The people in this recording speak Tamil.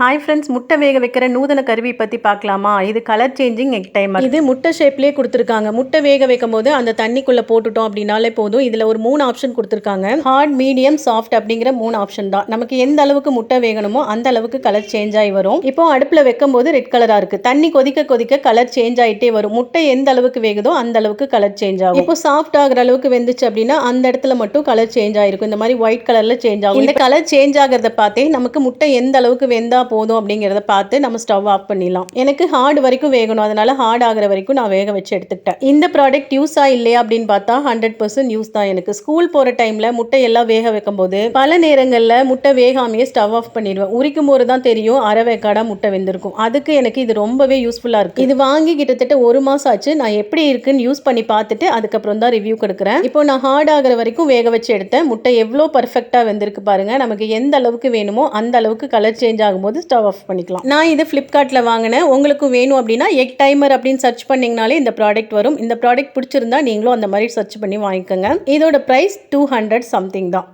ஹாய் ஃப்ரெண்ட்ஸ், முட்டை வேக வைக்கிற நூதன கருவி பற்றி பார்க்கலாமா? இது கலர் சேஞ்சிங் எக் டைமர். இது முட்டை ஷேப்லேயே கொடுத்துருக்காங்க. முட்டை வேக வைக்கும் போது அந்த தண்ணிக்குள்ளே போட்டுட்டோம் அப்படின்னாலே போதும். இதில் ஒரு 3 ஆப்ஷன் கொடுத்துருக்காங்க. ஹார்ட், மீடியம், சாஃப்ட் அப்படிங்கிற 3 ஆப்ஷன் தான். நமக்கு எந்த அளவுக்கு முட்டை வேகணுமோ அந்த அளவுக்கு கலர் சேஞ்ச் ஆகி வரும். இப்போ அடுப்பில் வைக்கும் போது ரெட் கலராக இருக்குது. தண்ணி கொதிக்க கொதிக்க கலர் சேஞ்ச் ஆகிட்டே வரும். முட்டை எந்த அளவுக்கு வேகுதோ அந்த அளவுக்கு கலர் சேஞ்ச் ஆகும். இப்போ சாஃப்ட் ஆகிற அளவுக்கு வெந்துச்சு அப்படின்னா அந்த இடத்துல மட்டும் கலர் சேஞ்ச் ஆகிருக்கும். இந்த மாதிரி ஒயிட் கலரில் சேஞ்ச் ஆகும். இந்த கலர் சேஞ்ச் ஆகிறத பார்த்தே நமக்கு முட்டை எந்த அளவுக்கு வெந்தா போதும் அப்படிங்கிறத பார்த்து நம்ம ஸ்டவ் ஆஃப் பண்ணிடலாம். எனக்கு ஹார்ட் வரைக்கும் வேகணும், அதனால ஹார்ட் ஆகிற வரைக்கும் நான் வேக வச்சு எடுத்துக்கிட்டேன். இந்த ப்ராடக்ட் யூஸா இல்லையா அப்படின்னு பார்த்தா 100% யூஸ் தான். எனக்கு ஸ்கூல் போகிற டைமில் முட்டை எல்லாம் வேக வைக்கும் போது பல நேரங்களில் முட்டை வேகாமையே ஸ்டவ் ஆஃப் பண்ணிடுவேன். உரிக்கும் போது தான் தெரியும் அரை வேக்காடாக முட்டை வெந்திருக்கும். அதுக்கு எனக்கு இது ரொம்பவே யூஸ்ஃபுல்லாக இருக்குது. இது வாங்கி கிட்டத்தட்ட 1 மாதம் ஆச்சு. நான் எப்படி இருக்குன்னு யூஸ் பண்ணி பார்த்துட்டு அதுக்கப்புறம் தான் ரிவ்யூ கொடுக்குறேன். இப்போ நான் ஹார்ட் ஆகிற வரைக்கும் வேக வச்சு எடுத்தேன். முட்டை எவ்வளோ பர்ஃபெக்டாக வெந்திருக்கு பாருங்க. நமக்கு எந்த அளவுக்கு வேணுமோ அந்த அளவுக்கு கலர் சேஞ்ச் ஆகும்போது ஸ்டவ் ஆஃப் பண்ணிக்கலாம். நான் இது ஃப்ளிப்கார்ட்டில் வாங்கினேன். உங்களுக்கு வேணும் அப்படின்னா எக் டைமர் அப்படின்னு சர்ச் பண்ணிங்கனாலே இந்த ப்ராடக்ட் வரும். இந்த ப்ராடக்ட் பிடிச்சிருந்தா நீங்களும் அந்த மாதிரி சர்ச் பண்ணி வாங்கிக்கோங்க. இதோட ப்ரைஸ் 200 சம்திங் தான்.